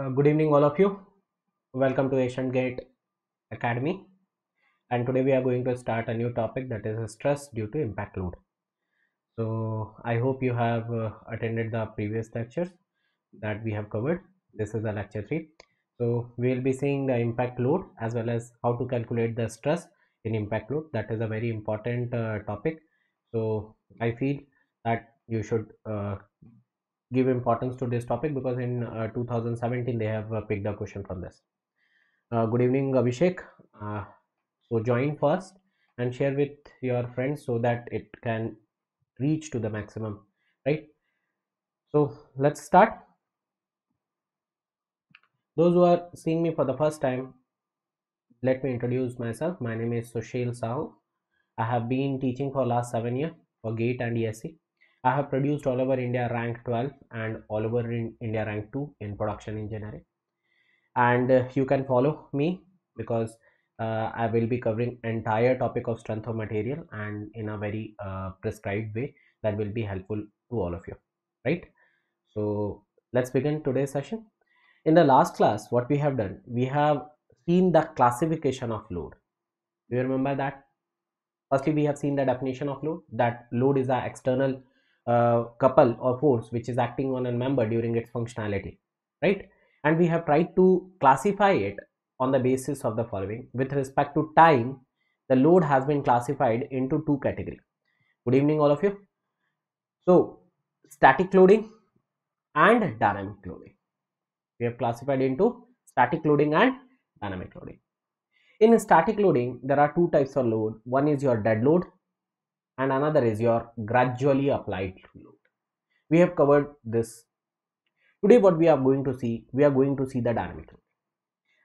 Good evening, all of you. Welcome to Asian Gate Academy. And today we are going to start a new topic, that is stress due to impact load. So I hope you have attended the previous lectures that we have covered. This is the lecture 3. So we will be seeing the impact load as well as how to calculate the stress in impact load. That is a very important topic. So I feel that you should give importance to this topic because in 2017 they have picked a question from this. Good evening, Abhishek. Uh, so join first and share with your friends so that it can reach to the maximum, right? So let's start. Those who are seeing me for the first time, let me introduce myself. My name is Sushil Sahu. I have been teaching for last 7 years for GATE and ESC. I have produced all over India rank 12 and all over in India rank 2 in production engineering. And you can follow me because I will be covering entire topic of strength of material and in a very prescribed way that will be helpful to all of you, right? So let's begin today's session. In the last class, what we have done, we have seen the classification of load. Do you remember that? Firstly, we have seen the definition of load, that load is an external couple or force which is acting on a member during its functionality, right? And we have tried to classify it on the basis of the following. With respect to time, the load has been classified into two categories. Good evening, all of you. So, static loading and dynamic loading. We have classified into static loading and dynamic loading. In static loading, there are two types of load. One is your dead load and another is your gradually applied load. We have covered this. Today what we are going to see the dynamic load.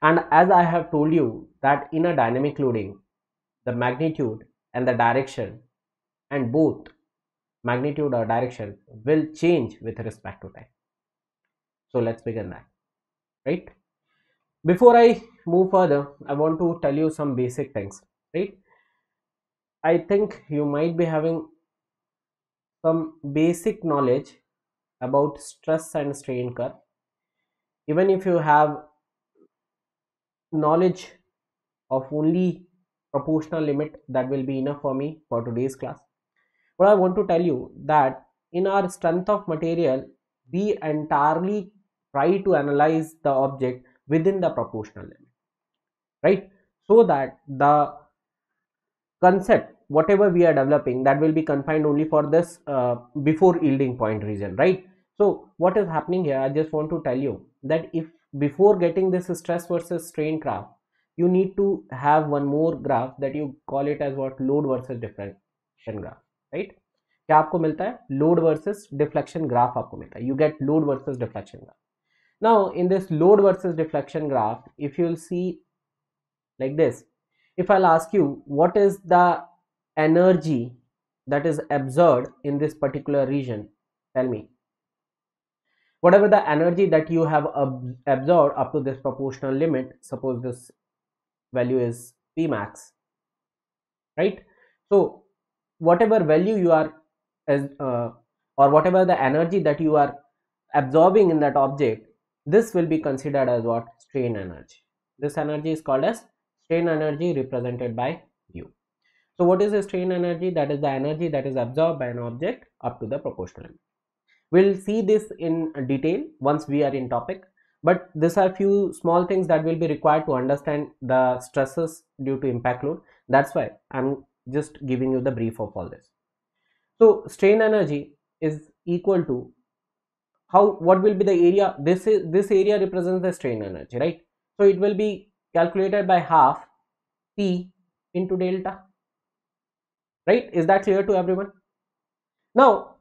And as I have told you that in a dynamic loading, the magnitude and the direction, and both magnitude or direction will change with respect to time. So let's begin that, right? Before I move further, I want to tell you some basic things, right? I think you might be having some basic knowledge about stress and strain curve. Even if you have knowledge of only proportional limit, that will be enough for me for today's class. But I want to tell you that in our strength of material, we entirely try to analyze the object within the proportional limit, right? So that the concept whatever we are developing, that will be confined only for this before yielding point region, right? So what is happening here, I just want to tell you that if before getting this stress versus strain graph, you need to have one more graph that you call it as what, load versus deflection graph, right? क्या आपको मिलता है? Load versus deflection graph आपको मिलता है. You get load versus deflection graph. Now in this load versus deflection graph, if you'll see like this, if I'll ask you what is the energy that is absorbed in this particular region, tell me. Whatever the energy that you have absorbed up to this proportional limit, suppose this value is P max, right? So whatever value you are or whatever the energy that you are absorbing in that object, this will be considered as what, strain energy. This energy is called as strain energy, represented by U. So what is the strain energy? That is the energy that is absorbed by an object up to the proportional limit. We'll see this in detail once we are in topic, but these are few small things that will be required to understand the stresses due to impact load. That's why I'm just giving you the brief of all this. So strain energy is equal to what will be the area. This area represents the strain energy, right? So it will be calculated by half P into delta, right? Is that clear to everyone? Now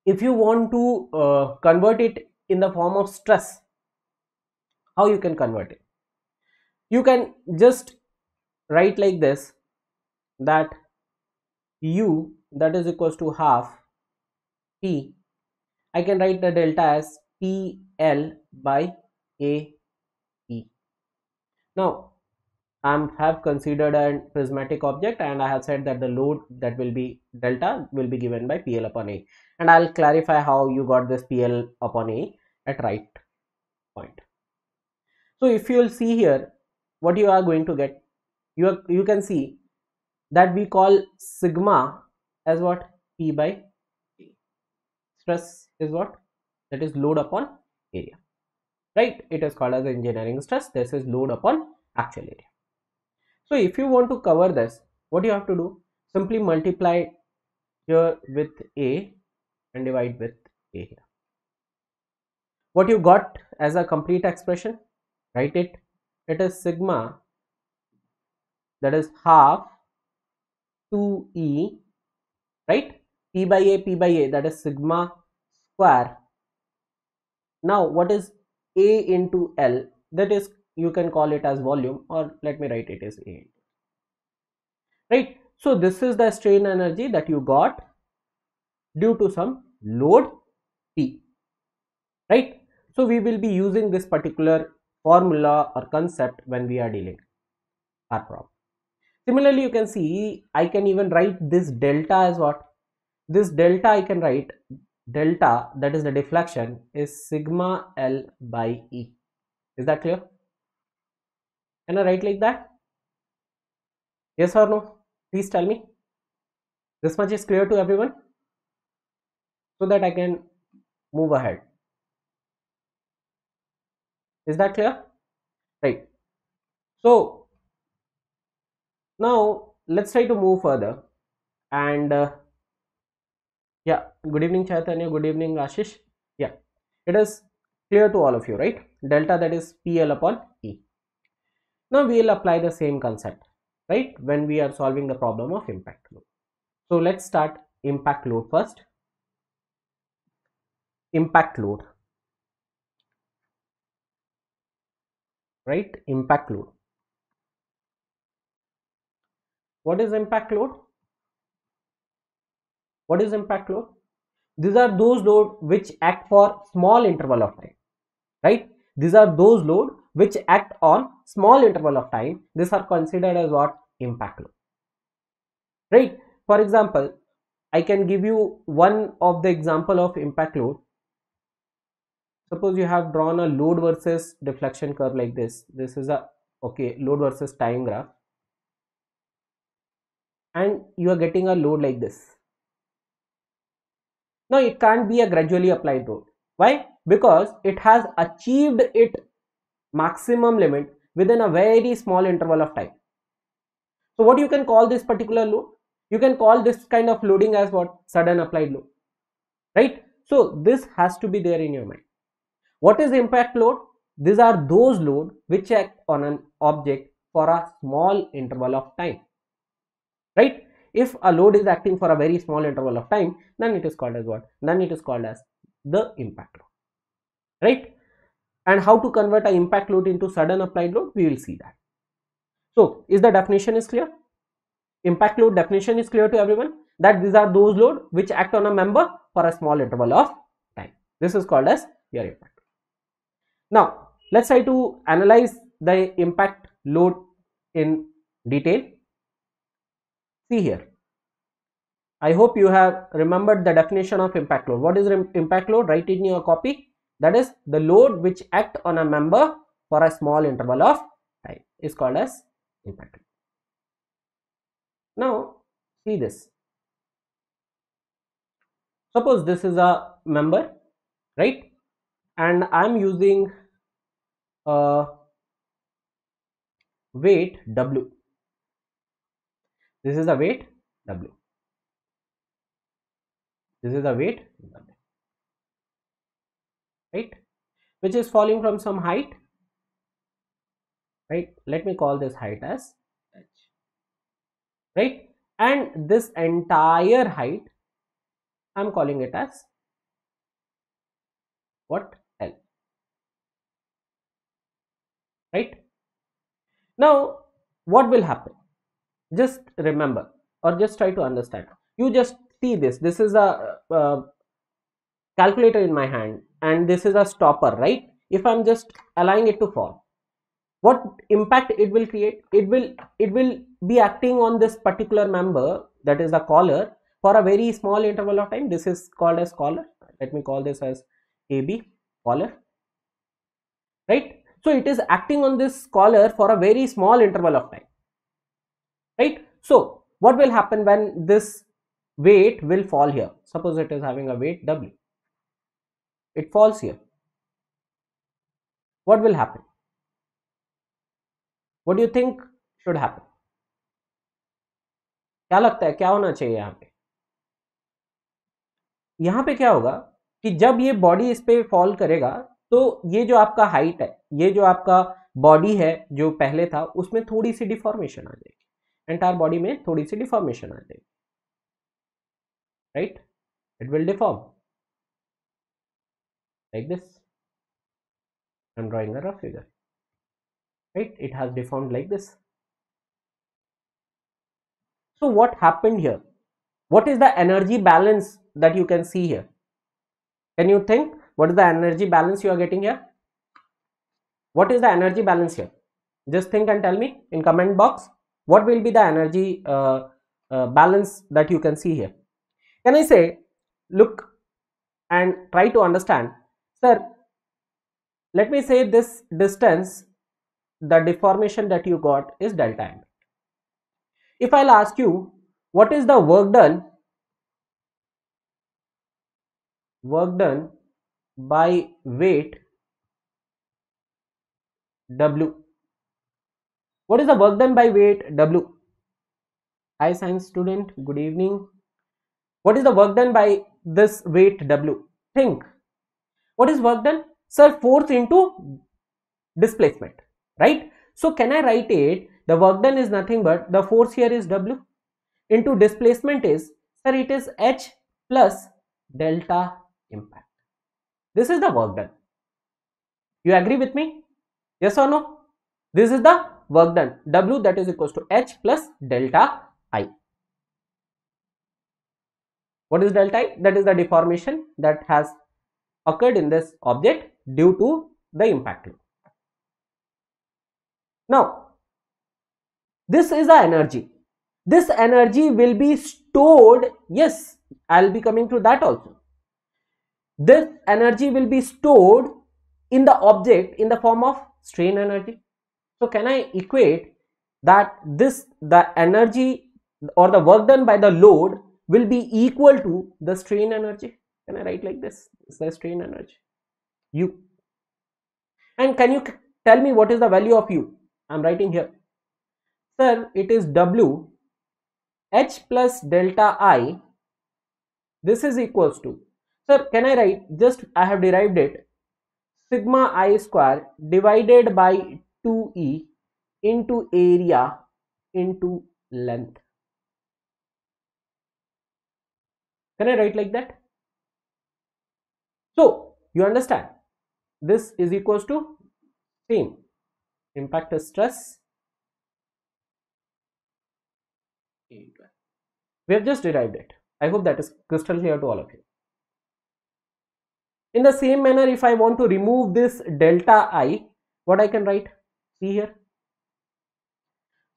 if you want to convert it in the form of stress, how you can convert it? You can just write like this, that U, that is equals to half P. I can write the delta as PL by AE. Now I have considered a prismatic object and I have said that the load that will be delta will be given by PL upon A, and I'll clarify how you got this PL upon A at right point. So if you will see here, what you are going to get, you can see that we call sigma as what? P by A. Stress is what? That is load upon area, right? It is called as engineering stress. This is load upon actual area. So if you want to cover this, what you have to do? Simply multiply here with A and divide with A here. What you got as a complete expression, write it. It is sigma, that is half 2E, right? P by A, that is sigma square. Now what is A into L? That is, you can call it as volume, or let me write it as A, right? So this is the strain energy that you got due to some load P, right? So we will be using this particular formula or concept when we are dealing our problem. Similarly, you can see I can even write this delta as what? This delta I can write delta, that is the deflection, is sigma L by E. Is that clear? Can I write like that? Yes or no? Please tell me. This much is clear to everyone, so that I can move ahead. Is that clear? Right. So now let's try to move further. And yeah, good evening Chaitanya, good evening Ashish. Yeah, it is clear to all of you, right? Delta, that is PL upon E. Now we will apply the same concept, right, when we are solving the problem of impact load. So let's start impact load first. Impact load, right? Impact load. What is impact load? What is impact load? These are those load which act for small interval of time, right? These are those load which act on small interval of time. These are considered as what? Impact load, right? For example, I can give you one of the example of impact load. Suppose you have drawn a load versus deflection curve like this. This is a load versus time graph, and you are getting a load like this. Now it can't be a gradually applied load. Why? Because it has achieved its maximum limit within a very small interval of time. So what you can call this particular load? You can call this kind of loading as what? Sudden applied load, right? So this has to be there in your mind. What is impact load? These are those load which act on an object for a small interval of time, right? If a load is acting for a very small interval of time, then it is called as what? Then it is called as the impact load, right? And how to convert an impact load into sudden applied load, we will see that. So is the definition is clear? Impact load definition is clear to everyone, that these are those load which act on a member for a small interval of time. This is called as your impact. Now let's try to analyze the impact load in detail. See here, I hope you have remembered the definition of impact load. What is impact load? Write it in your copy. That is the load which act on a member for a small interval of time is called as impact load. Now see this. Suppose this is a member, right? And I am using weight W. This is the weight W. This is the weight W, right? Which is falling from some height, right? Let me call this height as H, right? And this entire height, I'm calling it as what? L, right? Now what will happen? Just remember, or just try to understand. You just see this. This is a calculator in my hand, and this is a stopper, right? If I'm just allowing it to fall, what impact it will create? It will be acting on this particular member, that is the collar, for a very small interval of time. This is called as collar. Let me call this as AB, collar, right? So it is acting on this collar for a very small interval of time, right? So what will happen when this weight will fall here? Suppose it is having a weight W, it falls here. What will happen? What do you think should happen? क्या लगता है क्या होना चाहिए यहाँ पे? यहाँ पे क्या होगा कि जब ये बॉडी इस पे फॉल करेगा तो ये जो आपका हाइट है, ये जो आपका बॉडी है जो पहले था, उसमें थोड़ी सी डिफॉर्मेशन आ जाएगी, एंटायर बॉडी में थोड़ी सी डिफॉर्मेशन आ जाएगी, right? It will deform like this. I'm drawing a rough figure, right? It has deformed like this. So what happened here? What is the energy balance that you can see here? Can you think what is the energy balance you are getting here? What is the energy balance here? Just think and tell me in comment box what will be the energy balance that you can see here. Can I say, look and try to understand, sir, let me say this distance, the deformation that you got is delta m. If I'll ask you what is the work done by weight W, what is the work done by weight W? Hi science student, good evening. What is the work done by this weight W? Think, what is work done? Sir, force into displacement, right? So can I write it, the work done is nothing but the force here is W into displacement is, sir, it is H plus delta impact. This is the work done. You agree with me? Yes or no? This is the work done, W, that is equals to H plus delta I. What is delta I? That is the deformation that has occurred in this object due to the impact load. Now, this is the energy. This energy will be stored. Yes, I'll be coming to that also. This energy will be stored in the object in the form of strain energy. So can I equate that the energy or the work done by the load will be equal to the strain energy? Can I write like this? This is the strain energy, U. And can you tell me what is the value of U? I'm writing here. Sir, it is W H plus delta I. This is equals to, sir, can I write, just I have derived it, sigma I square divided by 2E into area into length. Can I write like that? So you understand, this is equals to same impact stress. We have just derived it. I hope that is crystal clear to all of you. In the same manner, if I want to remove this delta I, what I can write? See here.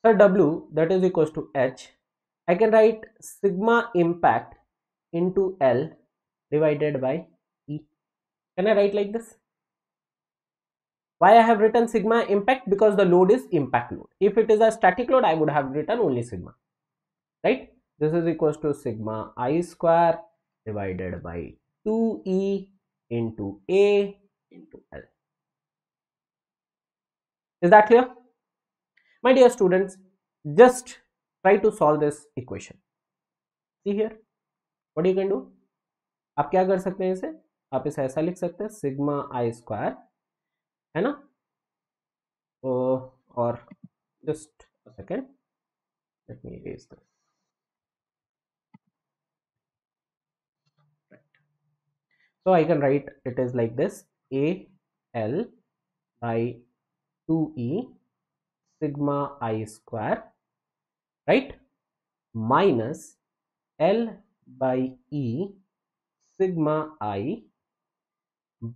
Sir, W, that is equals to H. I can write sigma impact into L divided by E. Can I write like this? Why I have written sigma impact? Because the load is impact load. If it is a static load, I would have written only sigma, right? This is equals to sigma I square divided by 2E into A into L. Is that clear? My dear students, just try to solve this equation. See here, what you can do? आप क्या कर सकते हैं इसे? आप इसे ऐसा लिख सकते हैं, सिग्मा आई स्क्वायर, है ना? और just a second, let me erase this. So I can write it is like this, A L by 2E sigma I square, right, minus L by E sigma I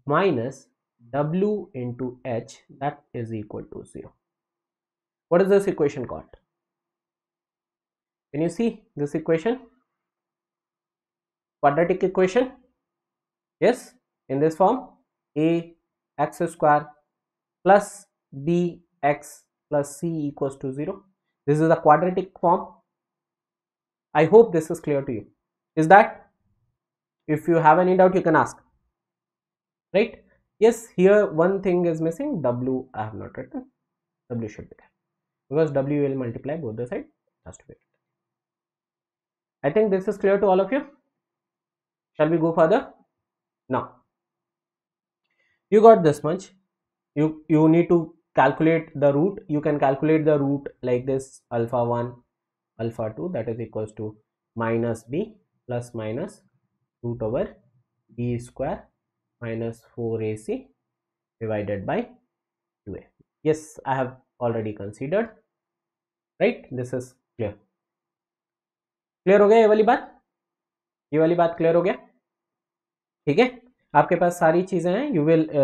minus W into H, that is equal to 0. What is this equation called? Can you see this equation? Quadratic equation. Yes, in this form, A x square plus bx plus c equals to 0. This is the quadratic form. I hope this is clear to you. Is that? If you have any doubt, you can ask. Right? Yes, here one thing is missing. W I have not written. W should be there because W will multiply both the sides. Has to be. I think this is clear to all of you. Shall we go further? Now, you got this much. You need to calculate the root. You can calculate the root like this: alpha 1, alpha 2, that is equals to minus b plus minus root over b square minus 4ac divided by 2a. Yes, I have already considered. Right? This is clear. Clear हो गया ये वाली बात clear हो गया? ठीक है, आपके पास सारी चीजें हैं.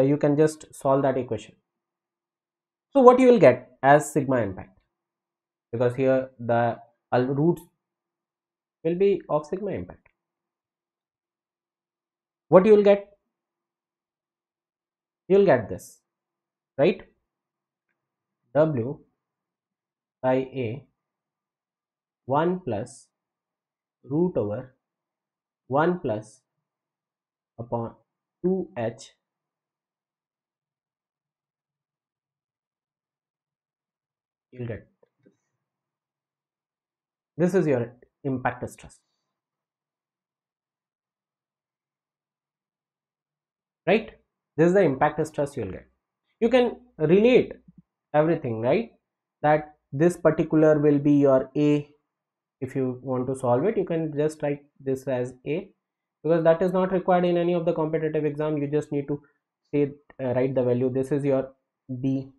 You can just solve that equation. So what you will get as sigma impact, because here the roots will be of sigma impact. What you will get? You will get this, right? W by a 1 plus root over 1 plus upon 2h you'll get this is your impact stress, right? This is the impact stress you'll get. You can relate everything, right? That this particular will be your A. If you want to solve it, you can just write this as A, because that is not required in any of the competitive exam. You just need to say write the value. This is your B,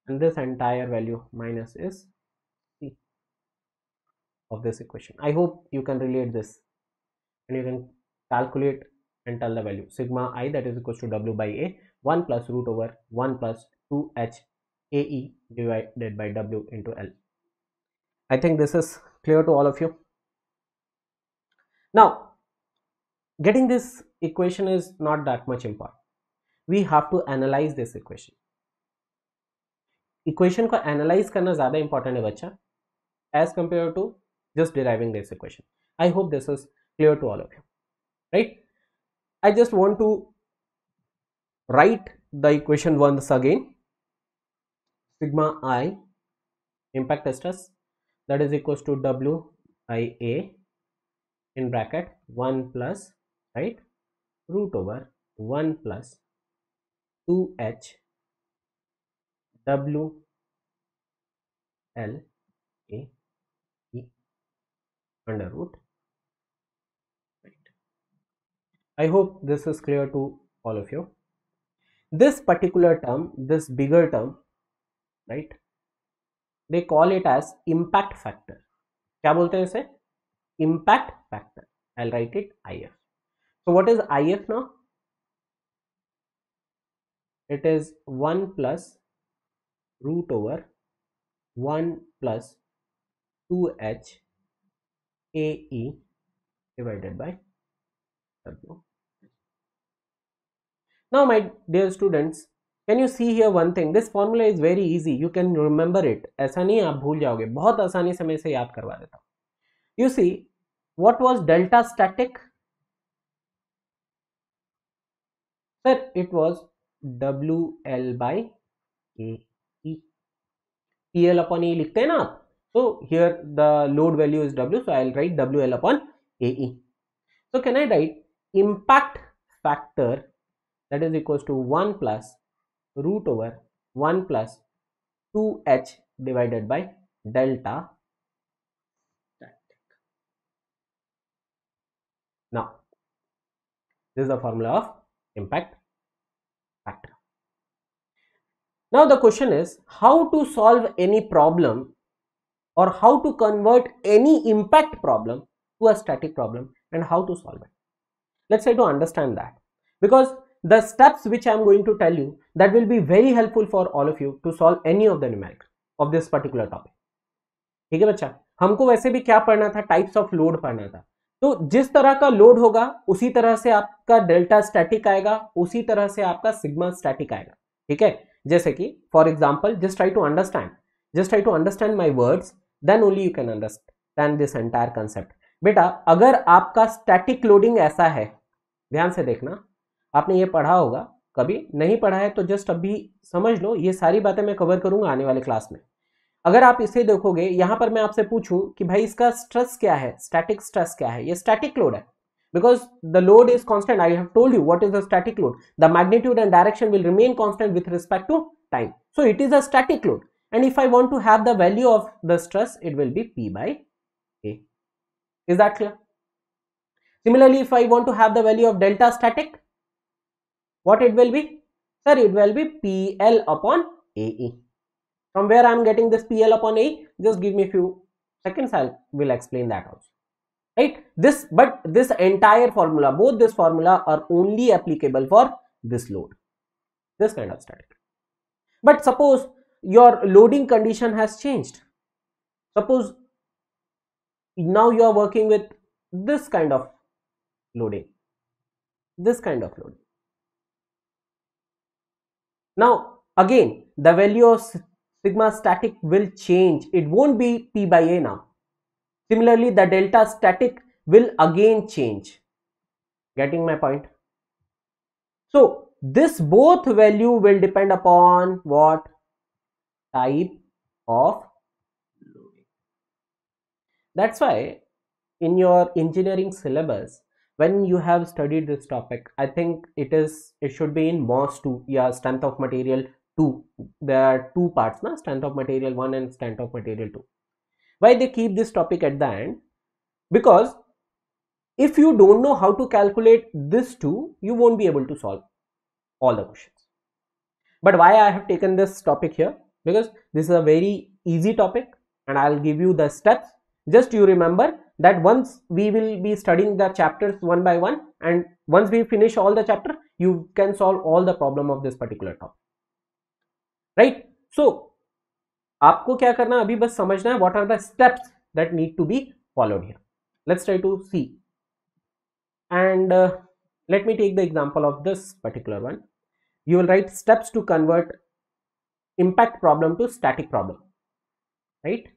and this entire value minus is C of this equation. I hope you can relate this, and you can calculate and tell the value. Sigma I, that is equals to W by A 1 plus root over 1 plus 2h AE divided by W into L. I think this is clear to all of you. Now, getting this equation is not that much important. We have to analyze this equation. Equation को analyze करना ज़्यादा important है बच्चा, as compared to just deriving this equation. I hope this is clear to all of you, right? I just want to write the equation once again. Sigma I impact stress, that is equals to W by A in bracket 1 plus, right, root over 1 plus 2h W L A E under root, right? I hope this is clear to all of you. This particular term, this bigger term, right, they call it as impact factor. क्या बोलते हैं इसे? Impact factor. I'll write it IF. So what is IF now? It is 1 plus root over 1 plus 2h AE divided by W. Now my dear students, can you see here one thing? This formula is very easy. You can remember it. ऐसा नहीं आप भूल जाओगे, बहुत आसानी से मैं इसे याद करवा देता हूँ. You see, what was delta static? Sir, it was WL by AE. PL upon E लिखते हैं ना आप. So here the load value is W, so I'll write WL upon AE. So can I write impact factor, that is equals to 1 plus root over 1 plus 2h divided by delta static. Now, this is the formula of impact factor. Now the question is how to solve any problem or how to convert any impact problem to a static problem and how to solve it. Let's try to understand that, because the steps which I am going to tell you, that will be very helpful for all of you to solve any of the numerical of this particular topic. ठीक है बच्चा, हमको वैसे भी क्या पढ़ना था? Types of load पढ़ना था. तो जिस तरह का लोड होगा उसी तरह से आपका डेल्टा स्टैटिक आएगा, उसी तरह से आपका सिग्मा स्टैटिक आएगा. ठीक है, जैसे कि for example just try to understand my words, then only you can understand this entire concept. बेटा अगर आपका स्टैटिक लोडिंग ऐसा है, ध्यान से देखना, आपने ये पढ़ा होगा, कभी नहीं पढ़ा है तो जस्ट अभी समझ लो, ये सारी बातें मैं कवर करूंगा आने वाले क्लास में। अगर आप इसे देखोगे, यहां पर मैं आपसे पूछूं कि भाई इसका स्ट्रेस क्या है, स्टैटिक स्ट्रेस क्या है, ये स्टैटिक लोड है, because the load is constant. I have told you what is the static load. The magnitude and direction will remain constant with respect to time. So it is a static load. And if I want to have the value of the stress, it will be P by A. Is that clear? Similarly, if I want to have the value of delta static, what it will be? Sir, it will be PL upon AE. From where I am getting this PL upon AE? Just give me a few seconds. I will explain that also. Right? But this entire formula, both this formula are only applicable for this load, this kind of static. But suppose your loading condition has changed. Suppose now you are working with this kind of loading, this kind of loading. Now again, the value of sigma static will change. It won't be P by A now. Similarly, the delta static will again change. Getting my point? So this both value will depend upon what type of loading. That's why in your engineering syllabus, when you have studied this topic, I think it should be in MOS 2, yeah, strength of material 2. There are two parts, na? Strength of material 1 and strength of material 2. Why they keep this topic at the end? Because if you don't know how to calculate this two, you won't be able to solve all the questions. But why I have taken this topic here? Because this is a very easy topic and I'll give you the steps. Just you remember that once we will be studying the chapters one by one, and once we finish all the chapter, you can solve all the problem of this particular topic, right? So आपको क्या करना, अभी बस समझना है what are the steps that need to be followed here. Let's try to see, and let me take the example of this particular one. You will write steps to convert impact problem to static problem, right?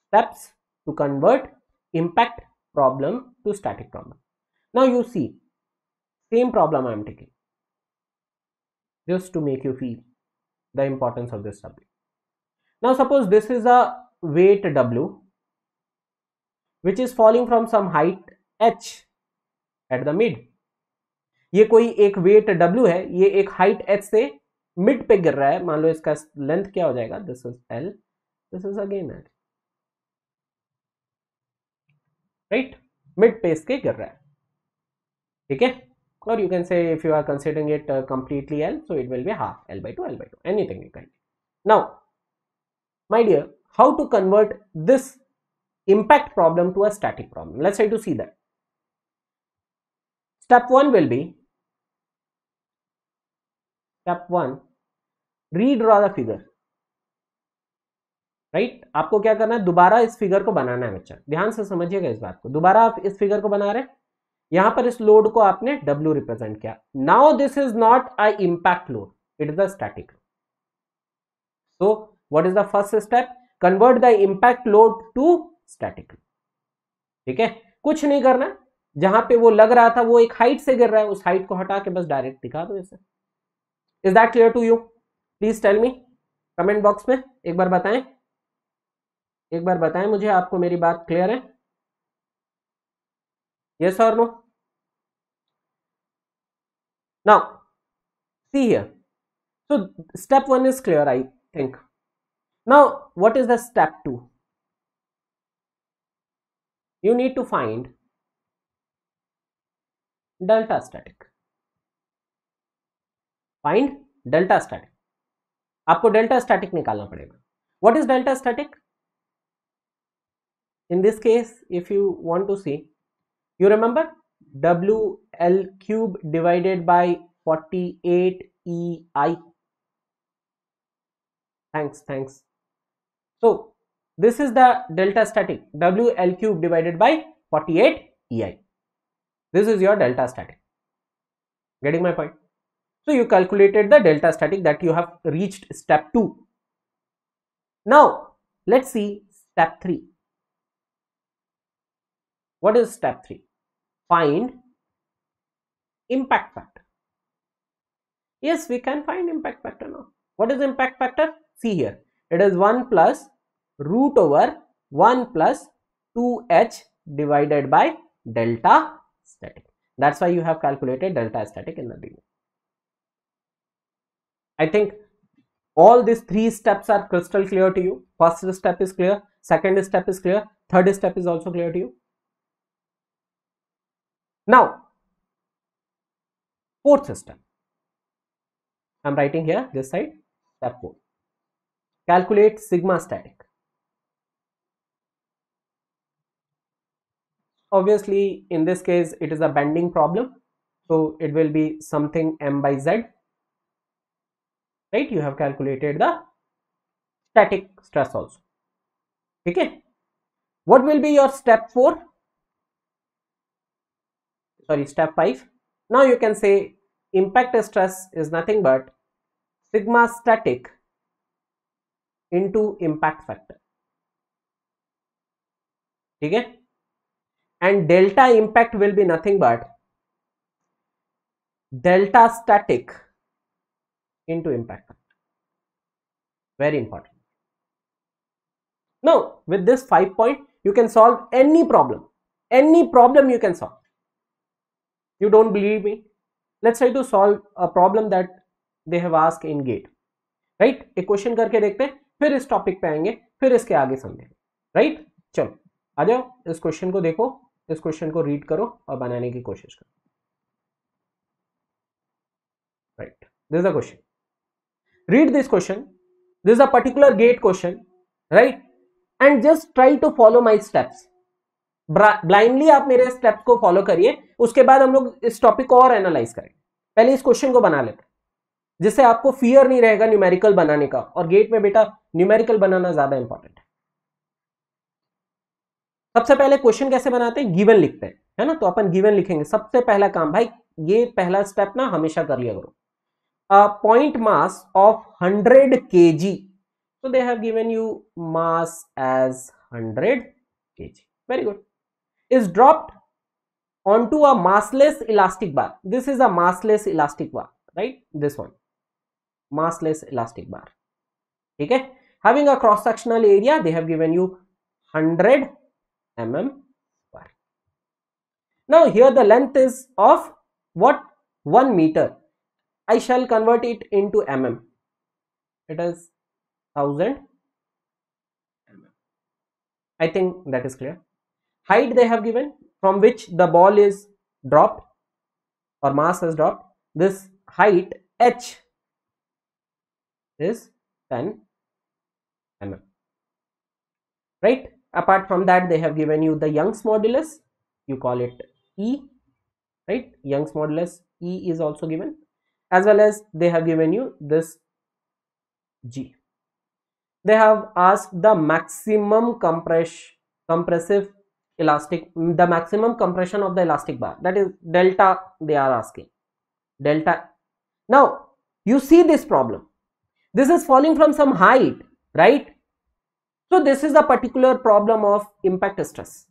Steps to convert impact problem to static problem. Now you see, same problem I am taking just to make you feel the importance of this subject. Now suppose this is a weight W which is falling from some height H at the mid. ये कोई एक wait W है, ये एक height H से mid पे गिर रहा है, मान लो इसका लेंथ क्या हो जाएगा, this is L, this is again L, right, mid पे इसके गिर रहा है, ठीक है, or you can say if you are considering it completely L, so it will be half L by 2, L by 2, anything you can. Now my dear, how to convert this impact problem to a static problem? Let's try to see that. Step 1 will be, step 1, redraw the figure, right? आपको क्या करना है, दोबारा इस figure को बनाना है बच्चा, ध्यान से समझिएगा इस बात को। दोबारा आप इस फिगर को बना रहे हैं, यहां पर इस लोड को आपने W रिप्रेजेंट किया। Now this is not a impact load, it is a static load. So what is the first step? Convert the impact load to static load, ठीक है, कुछ नहीं करना, जहां पे वो लग रहा था वो एक हाइट से गिर रहा है, उस हाइट को हटा के बस डायरेक्ट दिखा दो इसे। Is that clear to you? Please tell me comment box में, एक बार बताएं, एक बार बताएं मुझे, आपको मेरी बात क्लियर है? Yes or no? Now see here, so step 1 is clear, I think. Now what is the step 2? You need to find delta static. Find delta static. आपको delta static निकालना पड़ेगा. What is delta static? In this case, if you want to see, you remember WL cube divided by 48 EI. Thanks. So this is the delta static, WL cube divided by 48 EI. This is your delta static. Getting my point? So you calculated the delta static, that you have reached step 2. Now let's see step 3. What is step 3? Find impact factor. Yes, we can find impact factor now. What is impact factor? See here, it is 1 plus root over 1 plus 2h divided by delta static. That's why you have calculated delta static in the beginning. I think all these 3 steps are crystal clear to you. First step is clear, second step is clear, third step is also clear to you. Now, fourth step. I'm writing here this side, step 4. Calculate sigma static. Obviously, in this case, it is a bending problem. So it will be something m by z. Right? You have calculated the static stress also. Okay. What will be your step 4? Sorry, step 5. Now you can say impact stress is nothing but sigma static into impact factor. Okay. And delta impact will be nothing but delta static into impact factor. Very important. Now with this 5 point, you can solve any problem. Any problem you can solve. You don't believe me? Let's try to solve a problem that they have asked in GATE. Right? एक question करके देखते हैं, फिर इस topic पे आएंगे, फिर इसके आगे समझेंगे. राइट? चलो आ जाओ, इस क्वेश्चन को देखो, इस क्वेश्चन को रीड करो और बनाने की कोशिश करो. Right, this is the question. Read this question. This is a particular GATE question, right? And just try to follow my steps. Blindly आप मेरे स्टेप्स को फॉलो करिए, उसके बाद हम लोग इस टॉपिक को और एनालाइज करेंगे. पहले इस क्वेश्चन को बना लेते हैं, जिससे आपको फियर नहीं रहेगा न्यूमेरिकल बनाने का. और गेट में बेटा न्यूमेरिकल बनाना ज्यादा इंपॉर्टेंट है. सबसे पहले क्वेश्चन कैसे बनाते हैं? गिवन लिखते हैं, है ना. तो अपन गिवन लिखेंगे. सबसे पहला काम भाई, ये पहला स्टेप ना हमेशा कर लिया करो. Point mass of 100 kg. So they have given you mass as 100 kg. Very good. Is dropped onto a massless elastic bar. This is a massless elastic bar, right? This one, massless elastic bar. Okay. Having a cross sectional area, they have given you 100 mm square. Now here the length is of what? 1 meter. I shall convert it into mm. It is 1000 mm. I think that is clear. Height they have given, from which the ball is dropped or mass is dropped. This height h is 10 mm. Right? Apart from that, they have given you the Young's modulus. You call it E. Right? Young's modulus E is also given. As well as they have given you this G. They have asked the maximum compressive elastic, the maximum compression of the elastic bar, that is delta. They are asking delta. Now you see this problem, this is falling from some height, right? So this is a particular problem of impact stress.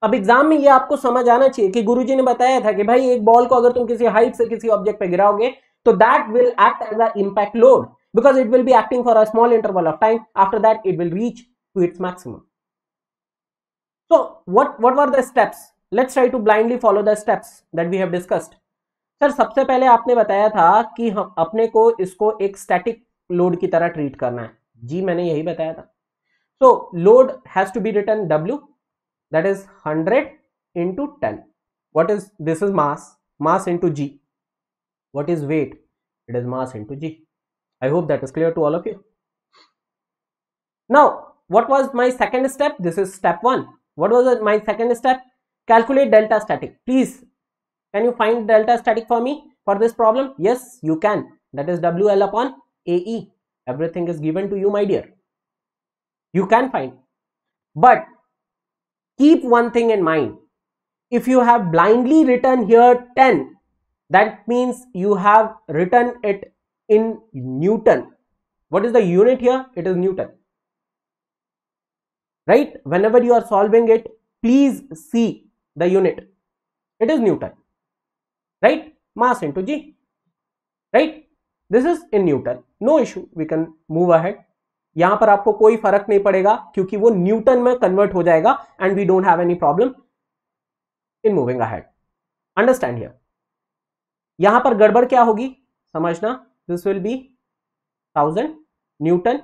अब exam में ये आपको समझ आना चाहिए कि गुरुजी ने बताया था कि भाई एक बॉल को अगर तुम किसी हाइट से किसी ऑब्जेक्ट पे गिराओगे तो that will act as a impact load, because it will be acting for a small interval of time. After that it will reach to its maximum. So what were the steps? Let's try to blindly follow the steps that we have discussed. Sir सबसे पहले आपने बताया था कि हम अपने को इसको एक स्टैटिक लोड की तरह ट्रीट करना है. जी मैंने यही बताया था. So load has to be written W, that is 100 into 10. What is this? Is mass into G. What is weight? It is mass into G. I hope that is clear to all of you. Now what was my second step? This is step 1. What was my second step? Calculate delta static. Please, can you find delta static for me for this problem? Yes, you can. That is WL upon AE. Everything is given to you, my dear. You can find. But keep one thing in mind. If you have blindly written here 10, That means you have written it in Newton. What is the unit here? It is Newton, right? Whenever you are solving it, please see the unit. It is Newton, right? Mass into G, right? This is in Newton. No issue, we can move ahead. यहां पर आपको कोई फर्क नहीं पड़ेगा क्योंकि वो Newton में कन्वर्ट हो जाएगा and we don't have any problem in moving ahead. Understand here. यहां पर गड़बड़ क्या होगी समझना. This will be 1000 newton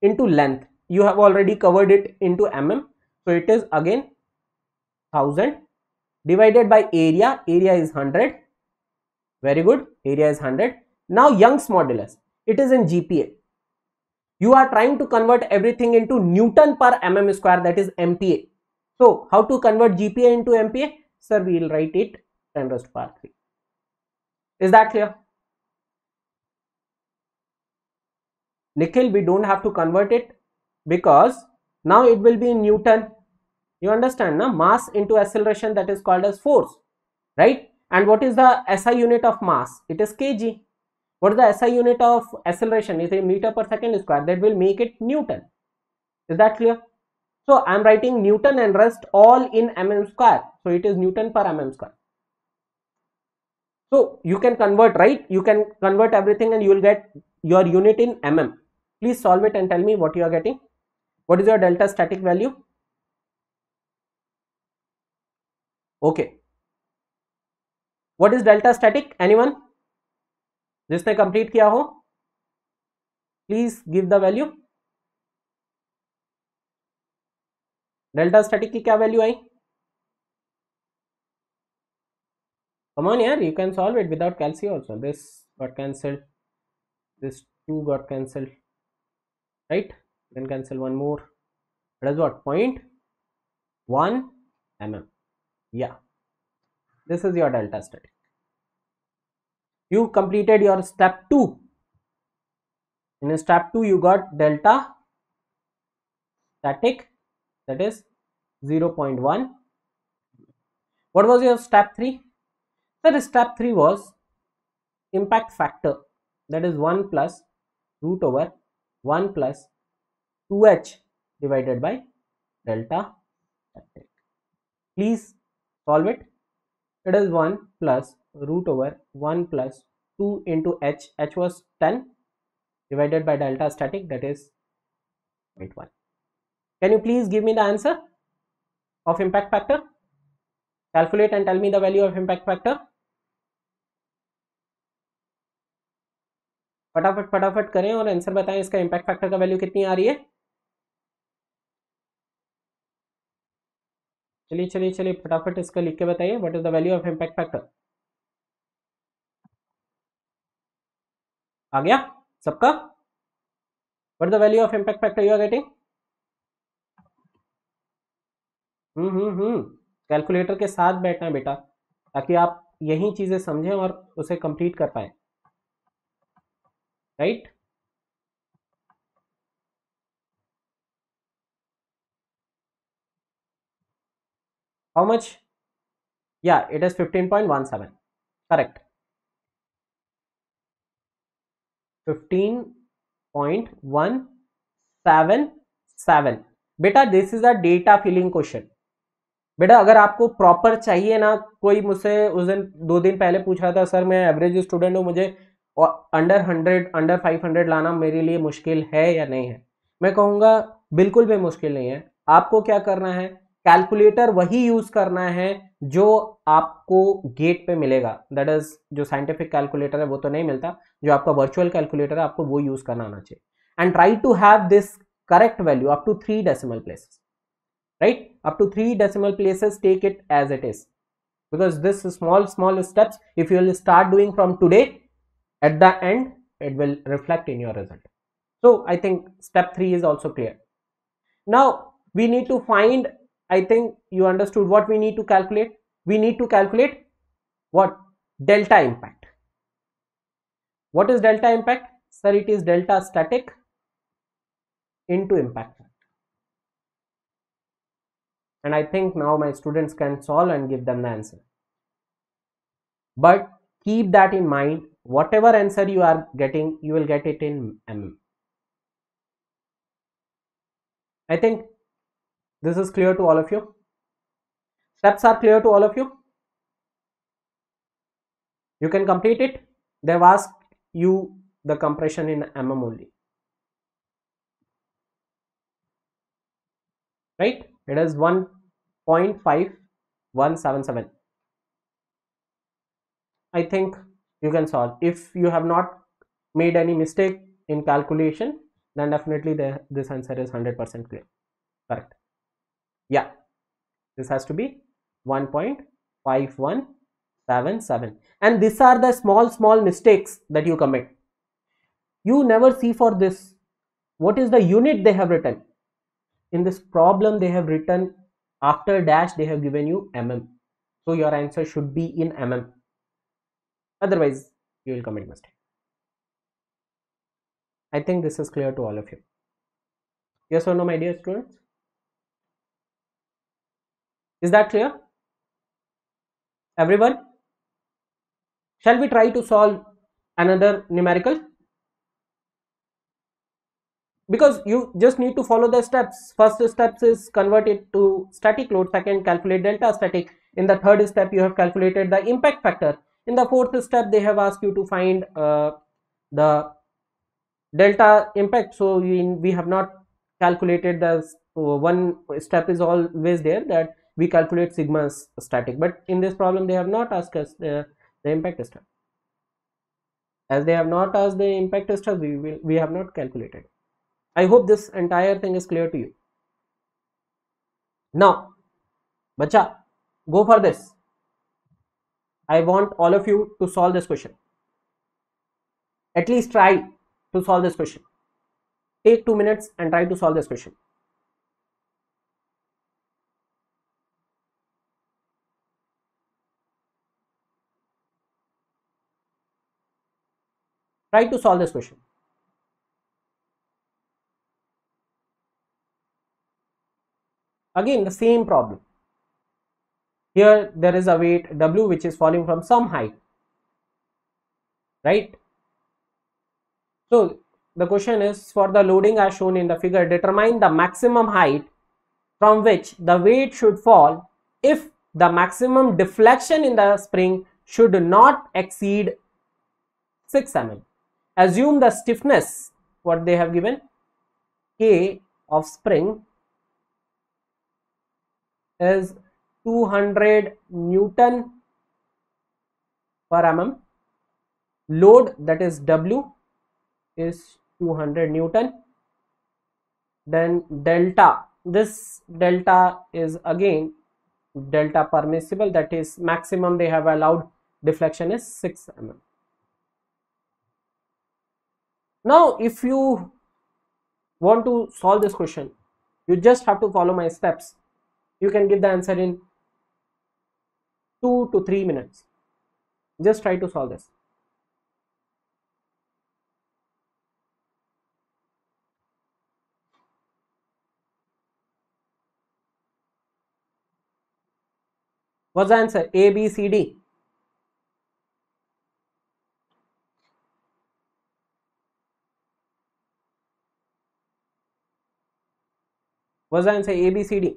into length. You have already covered it into mm, so it is again 1000 divided by area. Area is 100. Very good. Area is 100. Now Young's modulus, it is in GPa. You are trying to convert everything into Newton per mm square, that is MPa. So how to convert GPa into MPa? Sir, we will write it 10 raised to power 3. Is that clear? Nikhil, we don't have to convert it because now it will be in Newton. You understand, na? Mass into acceleration, that is called as force, right? And what is the SI unit of mass? It is kg. What is the SI unit of acceleration? Is a meter per second square. That will make it Newton. Is that clear? So I am writing Newton and rest all in mm square. So it is Newton per mm square. So you can convert, right? You can convert everything and you will get your unit in mm. Please solve it and tell me what you are getting. What is your delta static value? Okay. What is delta static? Anyone? जिसने complete किया हो, please give the value. Delta static की क्या value I? Come on, yeah, you can solve it without calci also. This got cancelled. This 2 got cancelled. Right? Then cancel one more. That is what? 0.1 mm. Yeah. This is your delta static. You completed your step 2. In step 2, you got delta static, that is 0.1. What was your step 3? Sir, step 3 was impact factor, that is 1 plus root over 1 plus 2h divided by delta static. Please solve it. It is 1 plus root over 1 plus 2 into h. H was 10 divided by delta static, that is 0.1. Can you please give me the answer of impact factor? Calculate and tell me the value of impact factor. फटाफट करें और answer बताएं. इसका impact factor का value कितनी आ रही है? चलिए फटाफट इसका लिख के बताइए. What is the value of impact factor? आ गया सबका? What is the value of impact factor you are getting? Calculator के साथ बैठना है बेटा, ताकि आप यही चीजें समझें और उसे कंप्लीट कर पाए. Right? How much? Yeah, it is 15.17. Correct. 15.177. बेटा this is a data filling question. बेटा अगर आपको प्रॉपर चाहिए ना, कोई मुझसे उस दिन 2 दिन पहले पूछ रहा था, सर मैं एवरेज स्टूडेंट हूँ, मुझे अंडर 100 अंडर 500 लाना मेरे लिए मुश्किल है या नहीं है? मैं कहूँगा बिल्कुल भी मुश्किल नहीं है. आपको क्या करना है, कैलकुलेटर वही यूज करना है जो आपको गेट पे मिलेगा. दैट इज जो साइंटिफिक कैलकुलेटर है वो तो नहीं मिलता, जो आपका वर्चुअल कैलकुलेटर है आपको वो यूज करना आना चाहिए. And try to have this correct value up to 3 decimal places. Right? Up to 3 decimal places, take it as it is. Because this small steps, if you will start doing from today, at the end, it will reflect in your result. So I think step 3 is also clear. Now we need to find, I think you understood what we need to calculate. We need to calculate what? Delta impact. What is delta impact? Sir, it is delta static into impact. And I think now my students can solve and give them the answer. But keep that in mind. Whatever answer you are getting, you will get it in mm. I think this is clear to all of you. Steps are clear to all of you. You can complete it. They've asked you the compression in mm only, right? It is 1.5177. I think you can solve. If you have not made any mistake in calculation, then definitely this answer is 100% clear. Correct. Yeah, this has to be 1.5177. And these are the small mistakes that you commit. You never see for this what is the unit they have written. In this problem they have written after dash they have given you mm. So your answer should be in mm. Otherwise you will commit mistake. I think this is clear to all of you. Yes or no, my dear students? Is that clear? Everyone? Shall we try to solve another numerical? Because you just need to follow the steps. First steps is convert it to static load. Second, calculate delta static. In the third step, you have calculated the impact factor. In the fourth step, they have asked you to find the delta impact. So we have not calculated the one step is always there, that we calculate sigma static. But in this problem, they have not asked us the impact step. As they have not asked the impact step, we have not calculated. I hope this entire thing is clear to you. Now, bacha, go for this. I want all of you to solve this question. At least try to solve this question. Take 2 minutes and try to solve this question. Try to solve this question. Again, the same problem. Here there is a weight W which is falling from some height, right? So the question is, for the loading as shown in the figure, determine the maximum height from which the weight should fall if the maximum deflection in the spring should not exceed 6 mm. Assume the stiffness, what they have given, K of spring is 200 Newton per mm. Load, that is W, is 200 Newton. Then delta, this delta is again delta permissible, that is maximum they have allowed deflection is 6 mm. Now if you want to solve this question, you just have to follow my steps. You can give the answer in 2 to 3 minutes. Just try to solve this. What's the answer? A, B, C, D. What's the answer? A, B, C, D.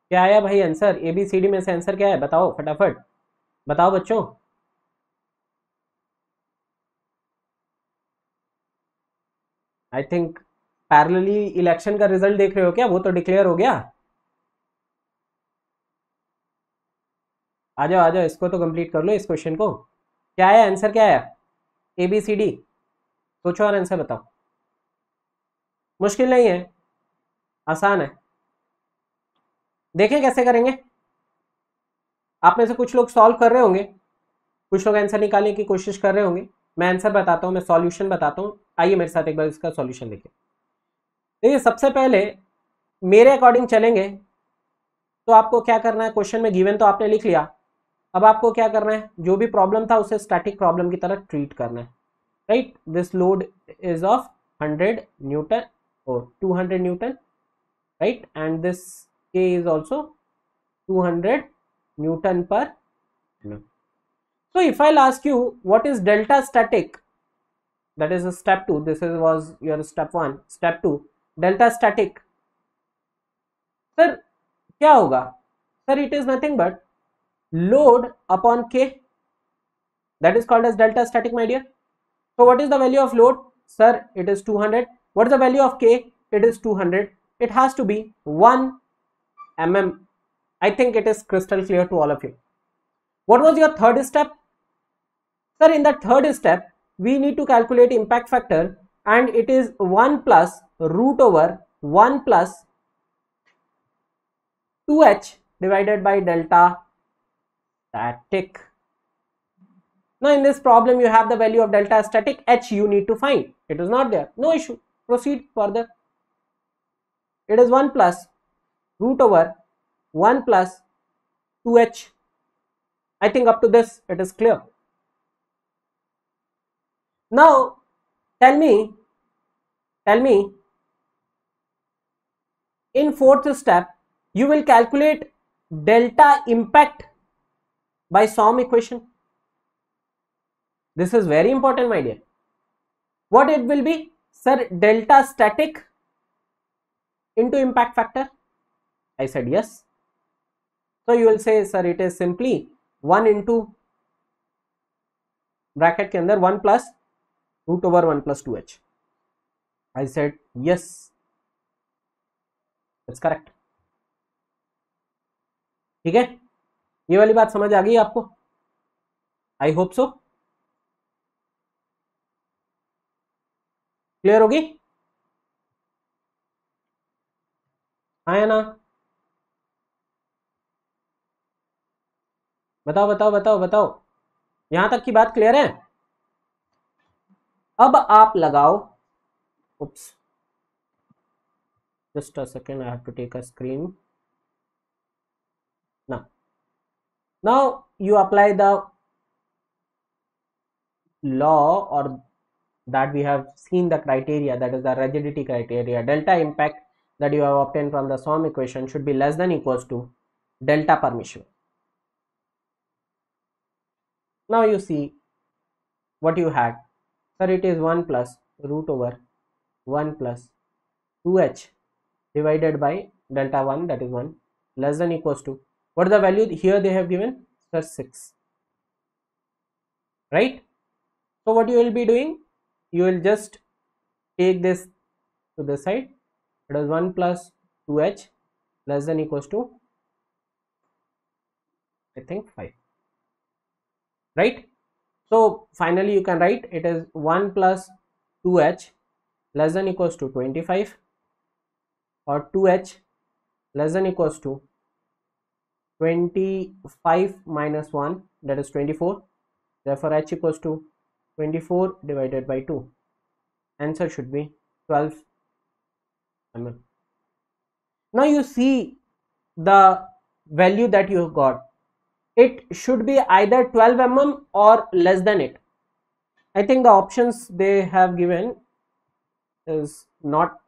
क्या आया भाई answer? A B C D में से answer क्या है? बताओ फटाफट, बताओ बच्चों. आई थिंक पैरेलली इलेक्शन का रिजल्ट देख रहे हो क्या? वो तो डिक्लेयर हो गया. आ जाओ आ जाओ, इसको तो कंप्लीट कर लो, इस क्वेश्चन को. क्या आया आंसर? क्या आया? A B C D. सोचो और आंसर बताओ. मुश्किल नहीं है, आसान है. देखें कैसे करेंगे. आप में से कुछ लोग सॉल्व कर रहे होंगे, कुछ लोग आंसर निकालने की कोशिश कर रहे होंगे. मैं आंसर बताता हूँ, मैं सॉल्यूशन बताता हूँ. आइए मेरे साथ एक बार इसका सॉल्यूशन देखिए. देखिए सबसे पहले मेरे अकॉर्डिंग चलेंगे तो आपको क्या करना है, क्वेश्चन में गिवन तो आपने लिख लिया. अब आपको क्या करना है, जो भी प्रॉब्लम था उसे स्टैटिक प्रॉब्लम की तरह ट्रीट करना है, right. This load is of 100 Newton or 200 Newton, right, and this K is also 200 Newton per mm. So if I'll ask you what is delta static, that is a step 2, this was your step 1, step 2, delta static, sir क्या होगा? Sir, it is nothing but load upon K, that is called as delta static, my dear. So what is the value of load? Sir, it is 200. What is the value of K? It is 200. It has to be 1 mm. I think it is crystal clear to all of you. What was your third step? Sir, in the third step, we need to calculate impact factor, and it is 1 plus root over 1 plus 2h divided by delta static. Now in this problem you have the value of delta static, h you need to find. It is not there, no issue, proceed further. It is 1 plus root over 1 plus 2h. I think up to this it is clear. Now tell me in fourth step you will calculate delta impact by Sohm equation. This is very important, my dear. What it will be? Sir, delta static into impact factor. I said yes. So you will say, sir, it is simply 1 into bracket के अंदर 1 plus root over 1 plus 2h. I said yes. That's correct. ठीक है, ये वाली बात समझ आ गई आपको? I hope so. क्लियर होगी? आया ना? बताओ बताओ बताओ बताओ, यहां तक की बात क्लियर है? अब आप लगाओ. Oops. Just a second, I have to take a screen. Now you apply the law, or that we have seen the criteria, that is the rigidity criteria. Delta impact that you have obtained from the Sohm equation should be less than equals to delta permission. Now you see what you had. Sir, it is 1 plus root over 1 plus 2h divided by delta 1, that is 1, less than equals to, what is the value here they have given? Sir, 6, right? So what you will be doing, you will just take this to the side. It is 1 plus 2h less than equals to, I think, 5, right? So finally you can write it is 1 plus 2h less than equals to 25, or 2h less than equals to 25 minus 1, that is 24. Therefore h equals to 24 divided by 2. Answer should be 12 mm. Now you see the value that you got. It should be either 12 mm or less than it. I think the options they have given is not